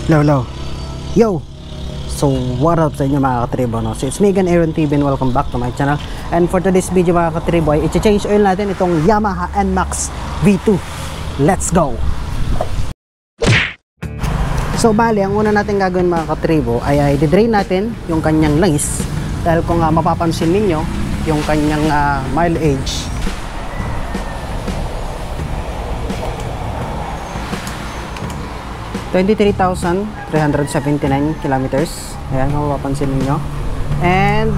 Hello. Yo! So, what up sa inyo mga katribo, no? So, it's me again, Aaron TV, and welcome back to my channel. And for today's video mga katribo, ay i-change oil natin itong Yamaha NMAX V2. Let's go! So, bali, ang una natin gagawin mga katribo ay i-drain natin yung kanyang langis. Dahil kung mapapansin ninyo, yung kanyang mileage 23,379 kilometers. Ayan, kung mapapansin ninyo. And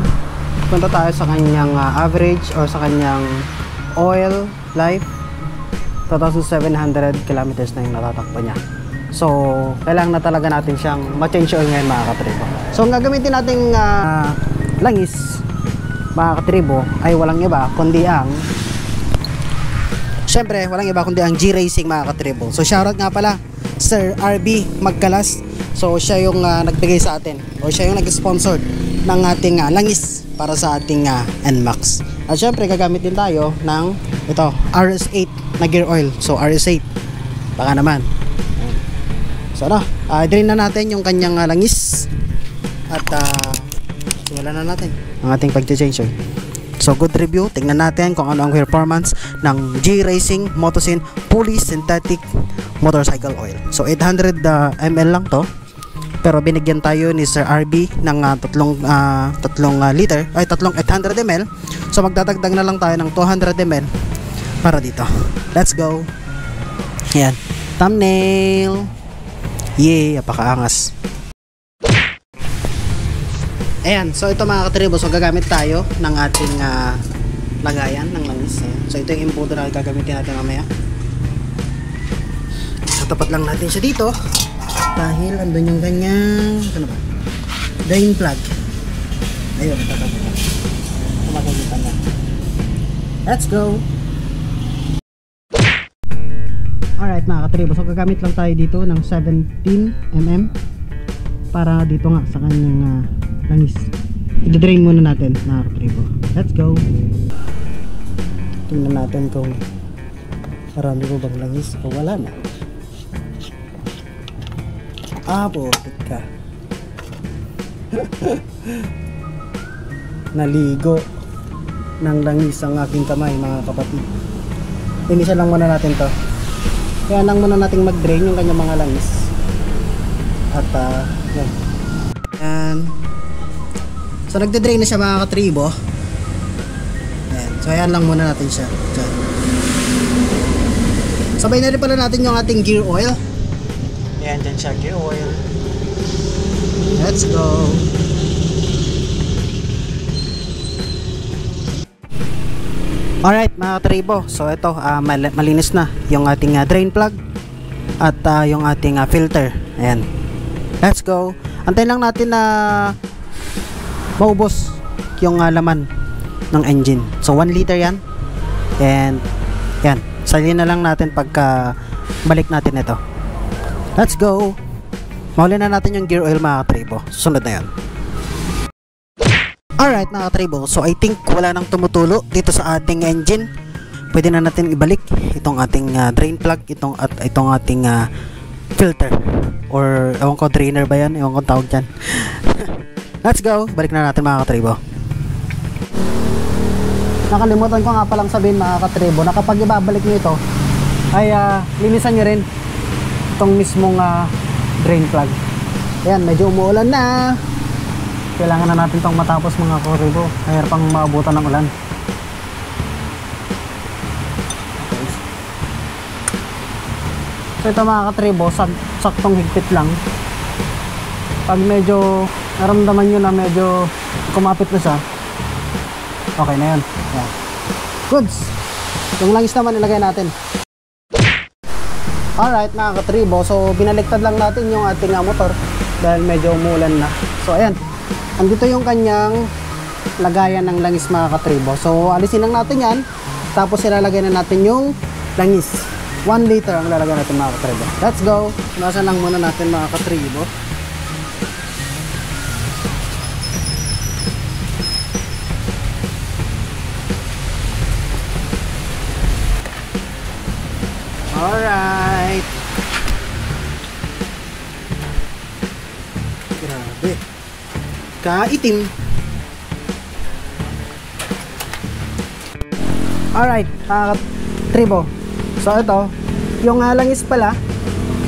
punta tayo sa kanyang average or sa kanyang oil life, 2,700 kilometers na yung natatakbo niya. So, kailangan na talaga natin siyang ma-change oil ngayon mga katribo. So, ang gagamitin nating langis mga katribo ay walang iba kundi ang G-Racing mga katribo. So, shoutout nga pala Sir RB Magkalas. So siya yung nagbigay sa atin, o siya yung nag-sponsor ng ating langis para sa ating NMAX. At syempre gagamit din tayo ng ito, RS8 na gear oil. So RS8 baka naman. So drain na natin yung kanyang langis. At simulan na natin ang ating pag-change oil. So good review, tingnan natin kung ano ang performance ng G-Racing Motocine Fully Synthetic Motorcycle Oil. So 800 ml lang to, pero binigyan tayo ni Sir RB ng tatlong liter, ay tatlong 800 ml. So magdadagdag na lang tayo ng 200 ml para dito. Let's go. Ayan, thumbnail. Yay, apakaangas. Ayan, so ito mga katribo, so gagamit tayo ng ating lagayan ng langis. Ayan. So ito yung imputo na gagamitin natin mamaya. So tapat lang natin siya dito dahil andun yung kanyang drain plug. Ayun, tapat lang. Makikita na. Let's go! Alright mga katribo, so gagamit lang tayo dito ng 17mm para dito nga sa kanyang langis. I-drain muna natin mga katribo. Let's go. Tingnan natin kung marami ko bang langis o wala na. Putik ka. Naligo ng langis ang aking kamay mga kapatid. Inisa lang muna natin to. Kaya lang muna natin mag-drain yung kanyang mga langis. At yan. So nagde-drain na siya mga katribo. Ayan. So ayan lang muna natin siya. Diyan. Sabay na rin pala natin yung ating gear oil. Ayan, dyan siya, gear oil. Let's go. Alright mga katribo, so ito malinis na yung ating drain plug at yung ating filter. Ayan. Let's go. Antayin lang natin na maubos yung laman ng engine. So 1 liter yan. And yan, salin na lang natin pagka balik natin ito. Let's go. Mahuli na natin yung gear oil mga katribo. Sunod na yan. Alright mga katribo, so I think wala nang tumutulo dito sa ating engine. Pwede na natin ibalik itong ating drain plug, itong ating filter, or ewan ko, drainer ba yan? Ewan ko tawag dyan. Let's go, balik na natin mga katribo. Nakalimutan ko nga palang sabihin mga katribo na kapag ibabalik nyo ito ay linisan nyo rin itong mismong drain plug. Ayan, medyo umuulan na. Kailangan na natin itong matapos mga katribo. Mayroon pang maabutan ng ulan. So ito mga katribo, saktong higpit lang. Pag medyo naramdaman nyo na medyo kumapit na siya, okay na yun. Yeah. Goods. Yung langis naman ilagay natin. Alright mga katribo, so binaliktad lang natin yung ating motor dahil medyo umulan na. So ayan, andito yung kanyang lagayan ng langis mga katribo. So alisin lang natin yan, tapos ilalagay na natin yung langis. 1 liter ang lalagay natin mga katribo. Let's go. Nasa lang muna natin mga katribo. Alright. Grabe. Kaitim. Alright, tribo. So ito, yung langis pala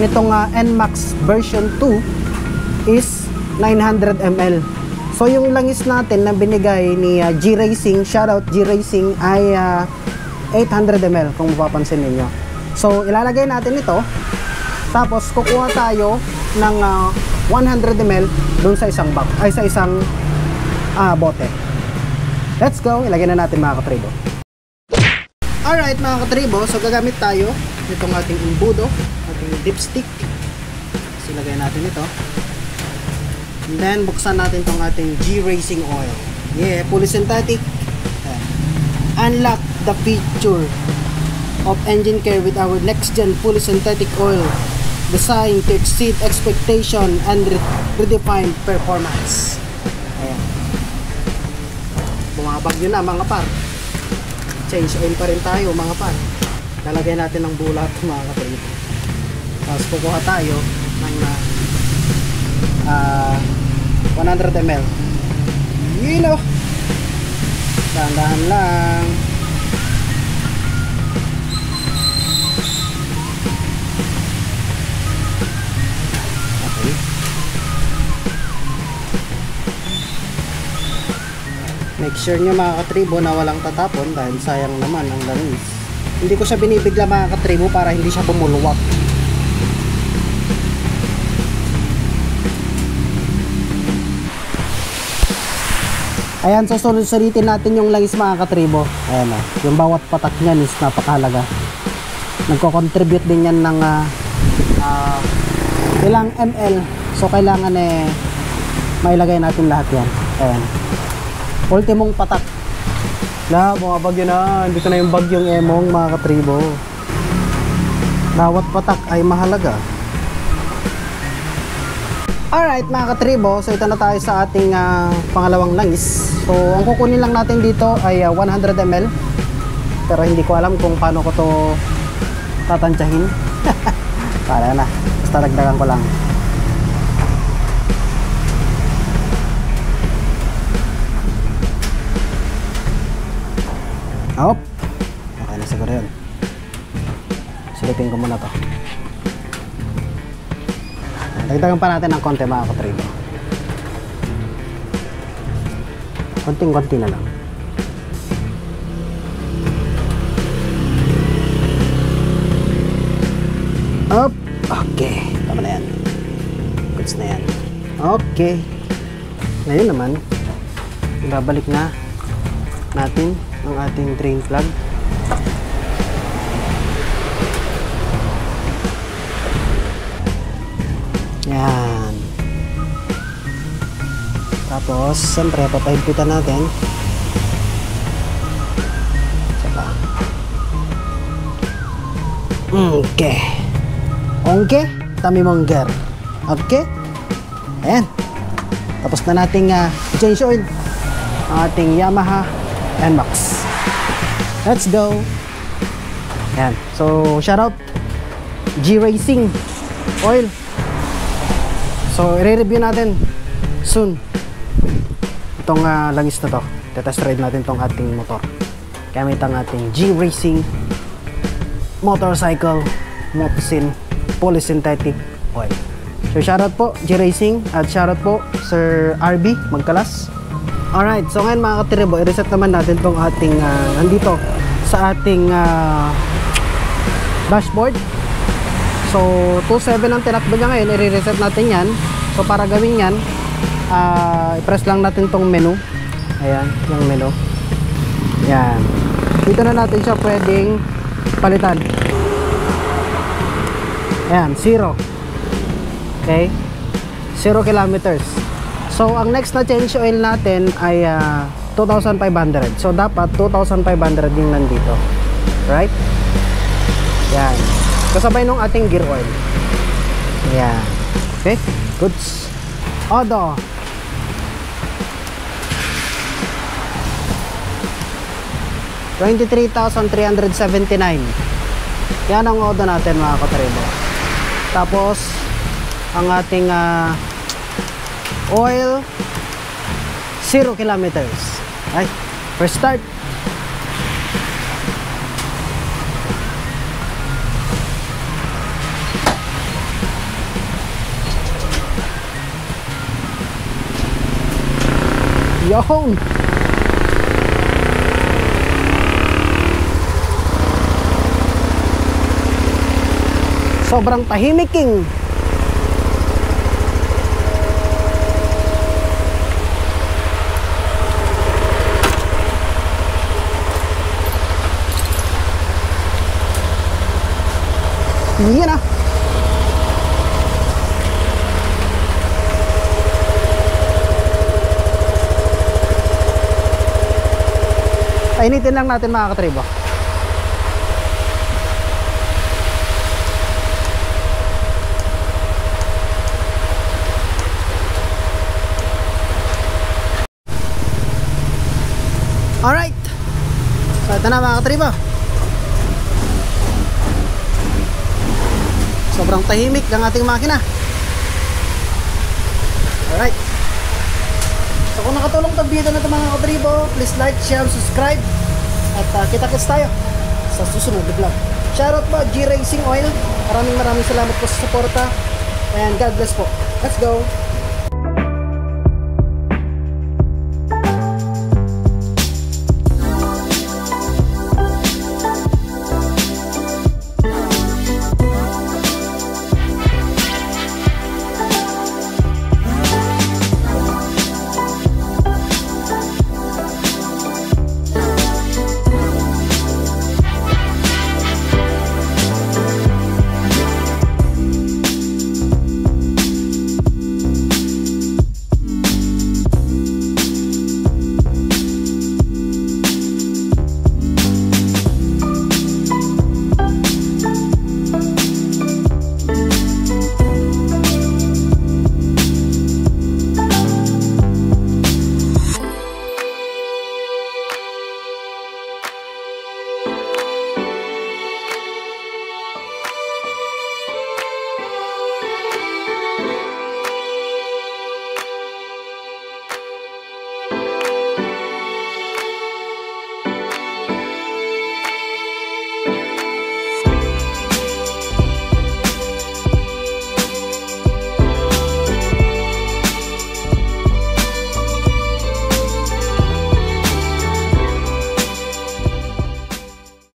nitong NMAX version 2 is 900 ml. So yung langis natin na binigay ni G-Racing, shoutout G-Racing, ay 800 ml kung mapapansin ninyo. So ilalagay natin ito, tapos kukuha tayo ng 100 ml dun sa isang bag, ay sa isang bote. Let's go, ilagay na natin mga katribo. Alright mga katribo, so gagamit tayo nitong ating imbudo, ating dipstick. So ilagay natin ito. And then buksan natin tong ating G-Racing oil. Yeah, fully synthetic. Unlock the feature of engine care with our next gen fully synthetic oil, designed to exceed expectation and redefine performance. Ayan. Bumabagyo na mga par. Change oil pa rin tayo mga par. Lalagay natin ng bulat mga katribo. Tapos kukuha tayo ng 100 ml. Yun o. Dahan-dahan lang. Okay. Make sure nyo mga katribo na walang tatapon dahil sayang naman ang langis. Hindi ko siya binibigla mga katribo para hindi siya bumuluwak. Ayan, so sulitin natin yung langis mga katribo. Ayan o, yung bawat patak nyan is napakahalaga. Nagko-contribute din yan ng ilang ml. So kailangan mailagay natin lahat yan. Ayan, ultimong patak na bumabagyo na. Dito na yung bagyong Emong mga katribo. Bawat patak ay mahalaga. Alright mga katribo, so ito na tayo sa ating pangalawang langis. So ang kukunin lang natin dito ay 100 ml. Pero hindi ko alam kung paano ko to tatansyahin. Para na, basta dagdagan ko lang. Hop. Okay na siguro yun. Silipin ko muna to. Dagdagan pa natin ng konti mga katribo. Konting-konti na lang. Up. Okay. Tama na yan. Goods na yan. Okay. Ngayon naman, ibabalik na natin ang ating drain plug. Yan. Tapos, siyempre, papahigpitan natin. Saka. Okay. Okay. Tamimongger. Okay. Ayan. Tapos na nating change oil ang ating Yamaha NMAX. Let's go. Ayan. So, shoutout G-Racing Oil. So, i-review natin soon itong langis na to. Test ride natin itong ating motor gamit ang ating G-Racing motorcycle Motosin polysynthetic oil. So, shoutout po G-Racing at shoutout po Sir RB Magkalas. Alright, so ngayon mga katribo, i-reset naman natin itong ating nandito sa ating dashboard. So 2.7 ang tinakbo niya ngayon, i-reset natin yan. So para gawin yan, i-press lang natin tong menu. Ayan, yung menu. Yan. Dito na natin siya pwedeng palitan. Ayan, 0. Okay, 0 kilometers. So ang next na change oil natin ay 2,500. So dapat 2,500 yung nandito. Right? Yan. Kasabay nung ating gear oil. Ayan. Okay, goods. Odo. $23,379. Yan ang odo natin mga katribo. Tapos ang ating Oil 0 kilometers. Ay, first start. Yun. Sobrang tahimik, King. Yan ah. Painitin lang natin mga katribo. Alright. So ito na mga katribo. Sobrang tahimik ng ating makina. Alright. So kung nakatulong itong video na ito mga katribo, please like, share, subscribe. At kita-kits tayo sa susunod na vlog. Shoutout po G Racing Oil. Maraming salamat po sa suporta. And God bless po. Let's go.